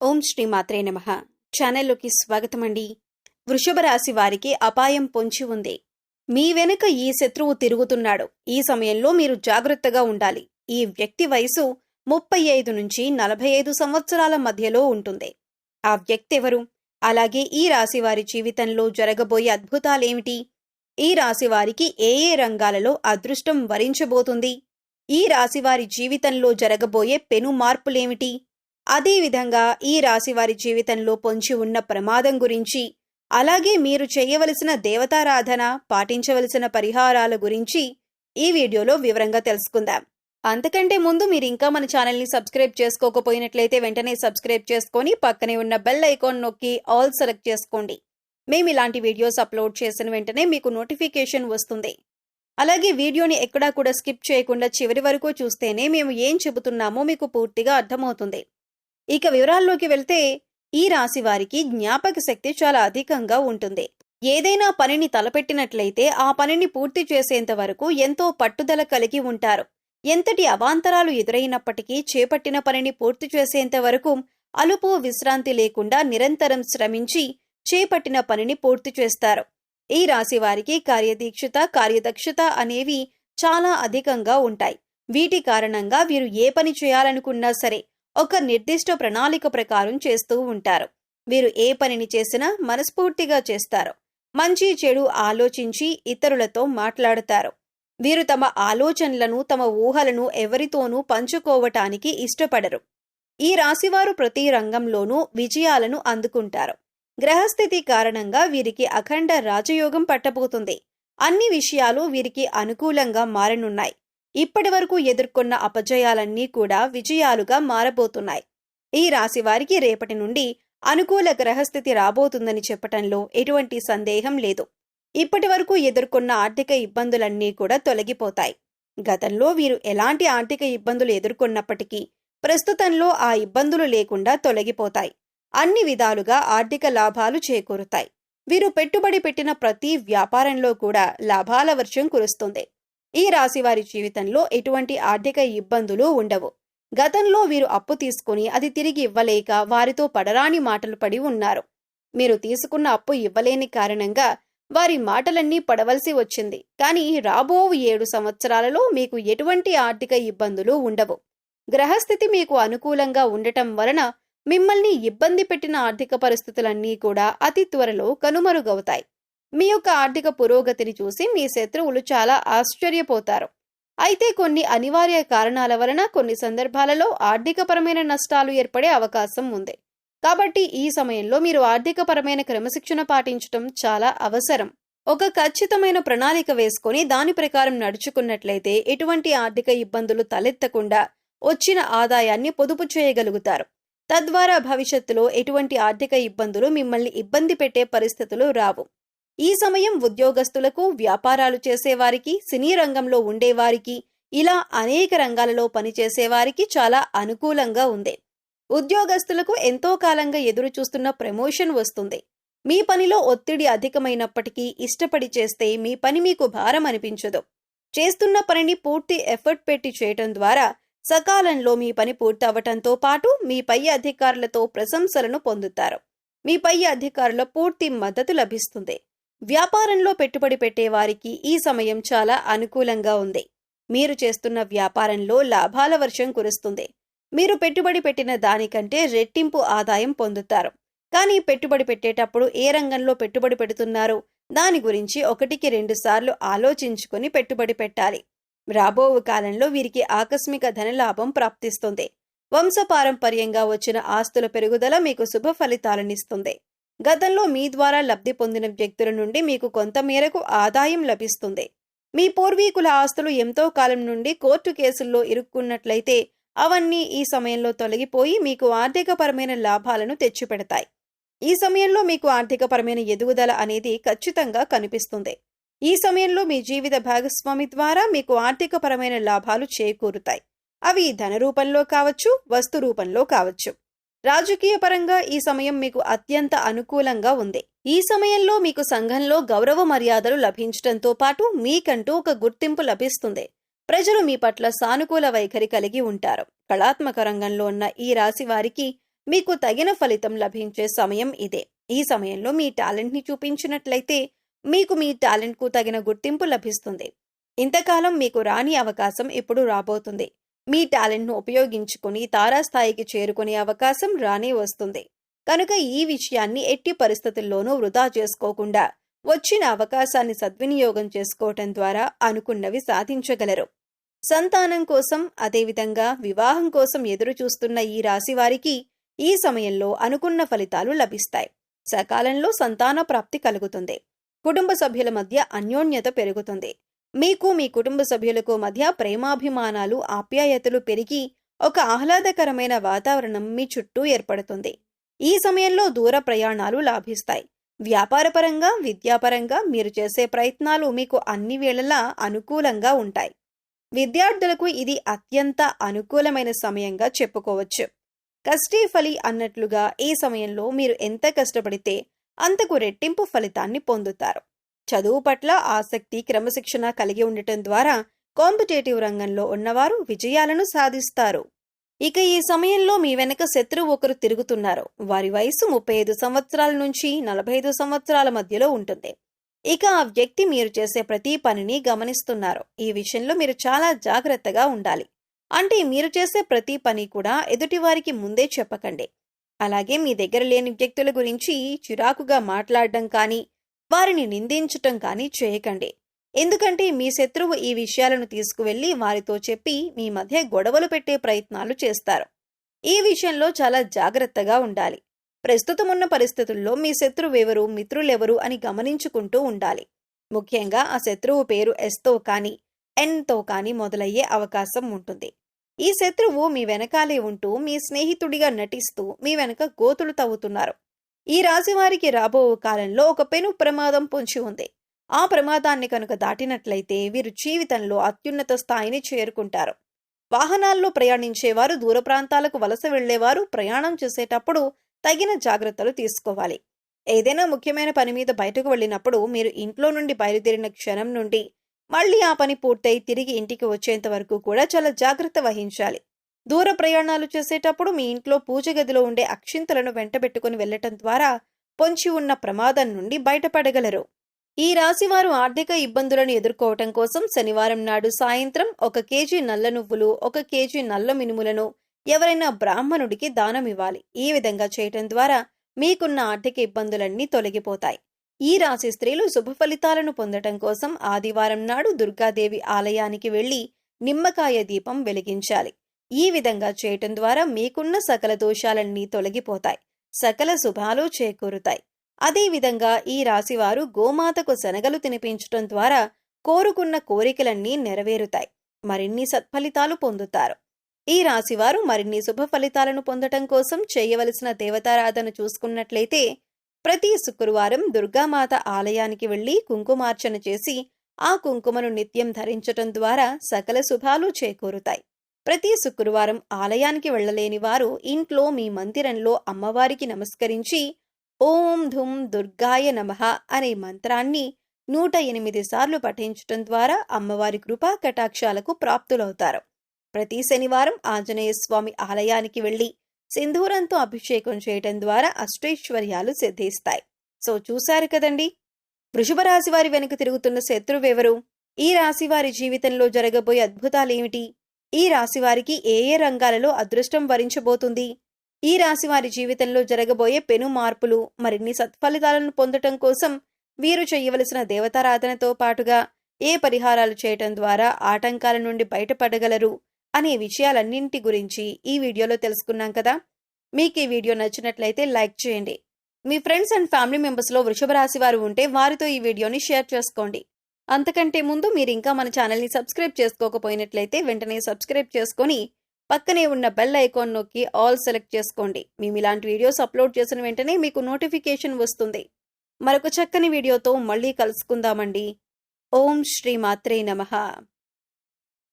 ఓం శ్రీ మాత్రే నమః. ఛానల్లోకి స్వాగతమండి. వృషభ రాశి వారికి అపాయం పొంచి ఉంది. మీ వెనుక ఈ శత్రువు తిరుగుతున్నాడు. ఈ సమయంలో మీరు జాగ్రత్తగా ఉండాలి. ఈ వ్యక్తి వయసు 35 నుంచి 45 సంవత్సరాల మధ్యలో ఉంటుంది. ఆ వ్యక్తి ఎవరు? అలాగే ఈ రాశి వారి జీవితంలో జరగబోయే అద్భుతాలేమిటి? ఈ రాశి వారికి ఏ రంగాలలో అదృష్టం వరించబోతుంది? ఈ రాశి వారి జీవితంలో జరగబోయే పెను మార్పులేమిటి? అదేవిధంగా ఈ రాశి వారి జీవితంలో పొంచి ఉన్న ప్రమాదం గురించి, అలాగే మీరు చేయవలసిన దేవతారాధన, పాటించవలసిన పరిహారాల గురించి ఈ వీడియోలో వివరంగా తెలుసుకుందాం. అంతకంటే ముందు మీరు ఇంకా మన ఛానల్ని సబ్స్క్రైబ్ చేసుకోకపోయినట్లయితే వెంటనే సబ్స్క్రైబ్ చేసుకొని పక్కనే ఉన్న బెల్ ఐకాన్ నొక్కి ఆల్ సెలెక్ట్ చేసుకోండి. మేము ఇలాంటి వీడియోస్ అప్లోడ్ చేసిన వెంటనే మీకు నోటిఫికేషన్ వస్తుంది. అలాగే వీడియోని ఎక్కడా కూడా స్కిప్ చేయకుండా చివరి వరకు చూస్తేనే మేము ఏం చెబుతున్నామో మీకు పూర్తిగా అర్థమవుతుంది. ఇక వివరాల్లోకి వెళ్తే, ఈ రాశి వారికి జ్ఞాపక శక్తి చాలా అధికంగా ఉంటుంది. ఏదైనా పనిని తలపెట్టినట్లయితే ఆ పనిని పూర్తి చేసేంత వరకు ఎంతో పట్టుదల కలిగి ఉంటారు. ఎంతటి అవాంతరాలు ఎదురైనప్పటికీ చేపట్టిన పనిని పూర్తి చేసేంత వరకు అలుపు విశ్రాంతి లేకుండా నిరంతరం శ్రమించి చేపట్టిన పనిని పూర్తి చేస్తారు. ఈ రాశి వారికి కార్యదీక్షత, కార్యదక్షత అనేవి చాలా అధికంగా ఉంటాయి. వీటి కారణంగా వీరు ఏ పని చేయాలనుకున్నా సరే ఒక నిర్దిష్ట ప్రణాళిక ప్రకారం చేస్తూ ఉంటారు. వీరు ఏ పనిని చేసినా మనస్ఫూర్తిగా చేస్తారు. మంచి చెడు ఆలోచించి ఇతరులతో మాట్లాడతారు. వీరు తమ ఆలోచనలను, తమ ఊహలను ఎవరితోనూ పంచుకోవటానికి ఇష్టపడరు. ఈ రాశివారు ప్రతి రంగంలోనూ విజయాలను అందుకుంటారు. గ్రహస్థితి కారణంగా వీరికి అఖండ రాజయోగం పట్టబోతుంది. అన్ని విషయాలు వీరికి అనుకూలంగా మారనున్నాయి. ఇప్పటి వరకు ఎదుర్కొన్న అపజయాలన్నీ కూడా విజయాలుగా మారబోతున్నాయి. ఈ రాశి వారికి రేపటి నుండి అనుకూల గ్రహస్థితి రాబోతుందని చెప్పటంలో ఎటువంటి సందేహం లేదు. ఇప్పటి వరకు ఎదుర్కొన్న ఆర్థిక ఇబ్బందులన్నీ కూడా తొలగిపోతాయి. గతంలో వీరు ఎలాంటి ఆర్థిక ఇబ్బందులు ఎదుర్కొన్నప్పటికీ ప్రస్తుతంలో ఆ ఇబ్బందులు లేకుండా తొలగిపోతాయి. అన్ని విధాలుగా ఆర్థిక లాభాలు చేకూరుతాయి. వీరు పెట్టుబడి పెట్టిన ప్రతి వ్యాపారంలో కూడా లాభాల వర్షం కురుస్తుంది. ఈ రాశి వారి జీవితంలో ఎటువంటి ఆర్థిక ఇబ్బందులు ఉండవు. గతంలో వీరు అప్పు తీసుకుని అది తిరిగి ఇవ్వలేక వారితో పడరాని మాటలు పడి ఉన్నారు. మీరు తీసుకున్న అప్పు ఇవ్వలేని కారణంగా వారి మాటలన్నీ పడవలసి వచ్చింది. కానీ రాబో 7 సంవత్సరాలలో మీకు ఎటువంటి ఆర్థిక ఇబ్బందులు ఉండవు. గ్రహస్థితి మీకు అనుకూలంగా ఉండటం వలన మిమ్మల్ని ఇబ్బంది పెట్టిన ఆర్థిక పరిస్థితులన్నీ కూడా అతి త్వరలో కనుమరుగవుతాయి. మీ యొక్క ఆర్థిక పురోగతిని చూసి మీ శత్రువులు చాలా ఆశ్చర్యపోతారు. అయితే కొన్ని అనివార్య కారణాల వలన కొన్ని సందర్భాలలో ఆర్థికపరమైన నష్టాలు ఏర్పడే అవకాశం ఉంది. కాబట్టి ఈ సమయంలో మీరు ఆర్థికపరమైన క్రమశిక్షణ పాటించడం చాలా అవసరం. ఒక ఖచ్చితమైన ప్రణాళిక వేసుకొని దాని ప్రకారం నడుచుకున్నట్లయితే ఎటువంటి ఆర్థిక ఇబ్బందులు తలెత్తకుండా వచ్చిన ఆదాయాన్ని పొదుపు చేయగలుగుతారు. తద్వారా భవిష్యత్తులో ఎటువంటి ఆర్థిక ఇబ్బందులు మిమ్మల్ని ఇబ్బంది పెట్టే పరిస్థితులు రావు. ఈ సమయం ఉద్యోగస్తులకు, వ్యాపారాలు చేసేవారికి, సినీ రంగంలో ఉండేవారికి, ఇలా అనేక రంగాలలో పనిచేసేవారికి చాలా అనుకూలంగా ఉంది. ఉద్యోగస్తులకు ఎంతో కాలంగా ఎదురు చూస్తున్న ప్రమోషన్ వస్తుంది. మీ పనిలో ఒత్తిడి అధికమైనప్పటికీ ఇష్టపడి చేస్తే మీ పని మీకు భారం అనిపించదు. చేస్తున్న పనిని పూర్తి ఎఫర్ట్ పెట్టి చేయటం ద్వారా సకాలంలో మీ పని పూర్తి అవటంతో పాటు మీ పై అధికారులతో ప్రశంసలను పొందుతారు. మీ పై అధికారుల పూర్తి మద్దతు లభిస్తుంది. వ్యాపారంలో పెట్టుబడి పెట్టే వారికి ఈ సమయం చాలా అనుకూలంగా ఉంది. మీరు చేస్తున్న వ్యాపారంలో లాభాల వర్షం కురుస్తుంది. మీరు పెట్టుబడి పెట్టిన దానికంటే రెట్టింపు ఆదాయం పొందుతారు. కానీ పెట్టుబడి పెట్టేటప్పుడు ఏ రంగంలో పెట్టుబడి పెడుతున్నారో దాని గురించి 1-2 సార్లు ఆలోచించుకుని పెట్టుబడి పెట్టాలి. రాబో కాలంలో వీరికి ఆకస్మిక ధనలాభం ప్రాప్తిస్తుంది. వంశపారంపర్యంగా వచ్చిన ఆస్తుల పెరుగుదల మీకు శుభ ఫలితాలనిస్తుంది. గతంలో మీ ద్వారా లబ్ధి పొందిన వ్యక్తుల నుండి మీకు కొంత మేరకు ఆదాయం లభిస్తుంది. మీ పూర్వీకుల ఆస్తులు ఎంతో కాలం నుండి కోర్టు కేసుల్లో ఇరుక్కున్నట్లయితే అవన్నీ ఈ సమయంలో తొలగిపోయి మీకు ఆర్థికపరమైన లాభాలను తెచ్చిపెడతాయి. ఈ సమయంలో మీకు ఆర్థికపరమైన ఎదుగుదల అనేది ఖచ్చితంగా కనిపిస్తుంది. ఈ సమయంలో మీ జీవిత భాగస్వామి ద్వారా మీకు ఆర్థికపరమైన లాభాలు చేకూరుతాయి. అవి ధన రూపంలో కావచ్చు, వస్తు రూపంలో కావచ్చు. రాజకీయ పరంగా ఈ సమయం మీకు అత్యంత అనుకూలంగా ఉంది. ఈ సమయంలో మీకు సంఘంలో గౌరవ మర్యాదలు లభించడంతో పాటు మీకంటూ ఒక గుర్తింపు లభిస్తుంది. ప్రజలు మీ పట్ల సానుకూల వైఖరి కలిగి ఉంటారు. కళాత్మక రంగంలో ఉన్న ఈ రాశి వారికి మీకు తగిన ఫలితం లభించే సమయం ఇదే. ఈ సమయంలో మీ టాలెంట్ని చూపించినట్లయితే మీకు మీ టాలెంట్కు తగిన గుర్తింపు లభిస్తుంది. ఇంతకాలం మీకు రాని అవకాశం ఇప్పుడు రాబోతుంది. మీ టాలెంట్ను ఉపయోగించుకుని తారాస్థాయికి చేరుకునే అవకాశం రానే వస్తుంది. కనుక ఈ విషయాన్ని ఎట్టి పరిస్థితుల్లోనూ వృధా చేసుకోకుండా వచ్చిన అవకాశాన్ని సద్వినియోగం చేసుకోవటం ద్వారా అనుకున్నవి సాధించగలరు. సంతానం కోసం, అదేవిధంగా వివాహం కోసం ఎదురు చూస్తున్న ఈ రాశి వారికి ఈ సమయంలో అనుకున్న ఫలితాలు లభిస్తాయి. సకాలంలో సంతాన ప్రాప్తి కలుగుతుంది. కుటుంబ సభ్యుల మధ్య అన్యోన్యత పెరుగుతుంది. మీకు మీ కుటుంబ సభ్యులకు మధ్య ప్రేమాభిమానాలు, ఆప్యాయతలు పెరిగి ఒక ఆహ్లాదకరమైన వాతావరణం మీ చుట్టూ ఏర్పడుతుంది. ఈ సమయంలో దూర ప్రయాణాలు లాభిస్తాయి. వ్యాపారపరంగా, విద్యాపరంగా మీరు చేసే ప్రయత్నాలు మీకు అన్ని వేళలా అనుకూలంగా ఉంటాయి. విద్యార్థులకు ఇది అత్యంత అనుకూలమైన సమయంగా చెప్పుకోవచ్చు. కష్టే ఫలి అన్నట్లుగా ఈ సమయంలో మీరు ఎంత కష్టపడితే అంతకు రెట్టింపు ఫలితాన్ని పొందుతారు. చదువు పట్ల ఆసక్తి, క్రమశిక్షణ కలిగి ఉండటం ద్వారా కాంపిటేటివ్ రంగంలో ఉన్నవారు విజయాలను సాధిస్తారు. ఇక ఈ సమయంలో మీ వెనక శత్రువు ఒకరు తిరుగుతున్నారు. వారి వయసు 35 సంవత్సరాల నుంచి 45 సంవత్సరాల మధ్యలో ఉంటుంది. ఇక ఆ వ్యక్తి మీరు చేసే ప్రతి పనిని గమనిస్తున్నారు. ఈ విషయంలో మీరు చాలా జాగ్రత్తగా ఉండాలి. అంటే మీరు చేసే ప్రతి పని కూడా ఎదుటివారికి ముందే చెప్పకండి. అలాగే మీ దగ్గర లేని వ్యక్తుల గురించి చిరాకుగా మాట్లాడడం కానీ, వారిని నిందించటం కానీ చేయకండి. ఎందుకంటే మీ శత్రువు ఈ విషయాలను తీసుకువెళ్లి వారితో చెప్పి మీ మధ్య గొడవలు పెట్టే ప్రయత్నాలు చేస్తారు. ఈ విషయంలో చాలా జాగ్రత్తగా ఉండాలి. ప్రస్తుతం ఉన్న పరిస్థితుల్లో మీ శత్రువెవరు, మిత్రులెవరు అని గమనించుకుంటూ ఉండాలి. ముఖ్యంగా ఆ శత్రువు పేరు ఎస్తో కానీ, ఎన్తో కానీ మొదలయ్యే అవకాశం ఉంటుంది. ఈ శత్రువు మీ వెనకాలే ఉంటూ మీ స్నేహితుడిగా నటిస్తూ మీ వెనక గోతులు తవ్వుతున్నారు. ఈ రాశి వారికి రాబో కాలంలో ఒక పెను ప్రమాదం పొంచి ఉంది. ఆ ప్రమాదాన్ని కనుక దాటినట్లయితే వీరు జీవితంలో అత్యున్నత స్థాయిని చేరుకుంటారు. వాహనాల్లో ప్రయాణించేవారు, దూర ప్రాంతాలకు వలస వెళ్లేవారు ప్రయాణం చేసేటప్పుడు తగిన జాగ్రత్తలు తీసుకోవాలి. ఏదైనా ముఖ్యమైన పని మీద బయటకు వెళ్ళినప్పుడు మీరు ఇంట్లో నుండి బయలుదేరిన క్షణం నుండి మళ్ళీ ఆ పని పూర్తయి తిరిగి ఇంటికి వచ్చేంత వరకు కూడా చాలా జాగ్రత్త వహించాలి. దూర ప్రయాణాలు చేసేటప్పుడు మీ ఇంట్లో పూజ గదిలో ఉండే అక్షింతలను వెంటబెట్టుకుని వెళ్లటం ద్వారా పొంచి ఉన్న ప్రమాదం నుండి బయటపడగలరు. ఈ రాశివారు ఆర్థిక ఇబ్బందులను ఎదుర్కోవటం కోసం శనివారం నాడు సాయంత్రం 1 కేజీ నల్ల నువ్వులు, 1 కేజీ నల్ల మినుములను ఎవరైనా బ్రాహ్మణుడికి దానం ఇవ్వాలి. ఈ విధంగా చేయటం ద్వారా మీకున్న ఆర్థిక ఇబ్బందులన్నీ తొలగిపోతాయి. ఈ రాశి స్త్రీలు శుభ ఫలితాలను పొందటం కోసం ఆదివారం నాడు దుర్గాదేవి ఆలయానికి వెళ్లి నిమ్మకాయ దీపం వెలిగించాలి. ఈ విధంగా చేయటం ద్వారా మీకున్న సకల దోషాలన్నీ తొలగిపోతాయి. సకల శుభాలు చేకూరుతాయి. అదేవిధంగా ఈ రాశివారు గోమాతకు శనగలు తినిపించటం ద్వారా కోరుకున్న కోరికలన్నీ నెరవేరుతాయి. మరిన్ని సత్ఫలితాలు పొందుతారు. ఈ రాశివారు మరిన్ని శుభ ఫలితాలను పొందటం కోసం చేయవలసిన దేవతారాధన చూసుకున్నట్లయితే ప్రతి శుక్రవారం దుర్గామాత ఆలయానికి వెళ్లి కుంకుమార్చన చేసి ఆ కుంకుమను నిత్యం ధరించటం ద్వారా సకల శుభాలు చేకూరుతాయి. ప్రతి శుక్రవారం ఆలయానికి వెళ్లలేని వారు ఇంట్లో మీ మందిరంలో అమ్మవారికి నమస్కరించి ఓం ధుం దుర్గాయ నమః అనే మంత్రాన్ని 108 సార్లు పఠించటం ద్వారా అమ్మవారి కృపా కటాక్షాలకు ప్రాప్తులవుతారు. ప్రతి శనివారం ఆంజనేయ స్వామి ఆలయానికి వెళ్లి సింధూరంతో అభిషేకం చేయటం ద్వారా అష్టైశ్వర్యాలు సిద్ధిస్తాయి. సో చూశారు కదండి, వృషభ రాశి వారి వెనుక తిరుగుతున్న శత్రువెవరు? ఈ రాశి వారి జీవితంలో జరగబోయే అద్భుతాలేమిటి? ఈ రాశి వారికి ఏ ఏ రంగాలలో అదృష్టం వరించబోతుంది? ఈ రాశి వారి జీవితంలో జరగబోయే పెను మార్పులు, మరిన్ని సత్ఫలితాలను పొందటం కోసం వీరు చేయవలసిన దేవతారాధనతో పాటుగా ఏ పరిహారాలు చేయటం ద్వారా ఆటంకాల నుండి బయటపడగలరు అనే విషయాలన్నింటి గురించి ఈ వీడియోలో తెలుసుకున్నాం కదా. మీకు ఈ వీడియో నచ్చినట్లయితే లైక్ చేయండి. మీ ఫ్రెండ్స్ అండ్ ఫ్యామిలీ మెంబర్స్లో వృషభ రాశి వారు ఉంటే వారితో ఈ వీడియోని షేర్ చేసుకోండి. అంతకంటే ముందు మీరు ఇంకా మన ఛానల్ని సబ్స్క్రైబ్ చేసుకోకపోయినట్లయితే వెంటనే సబ్స్క్రైబ్ చేసుకొని పక్కనే ఉన్న బెల్ ఐకాన్ నొక్కి ఆల్ సెలెక్ట్ చేసుకోండి. మేము ఇలాంటి వీడియోస్ అప్లోడ్ చేసిన వెంటనే మీకు నోటిఫికేషన్ వస్తుంది. మరొక చక్కని వీడియోతో మళ్ళీ కలుసుకుందామండి. ఓం శ్రీ మాత్రే నమః.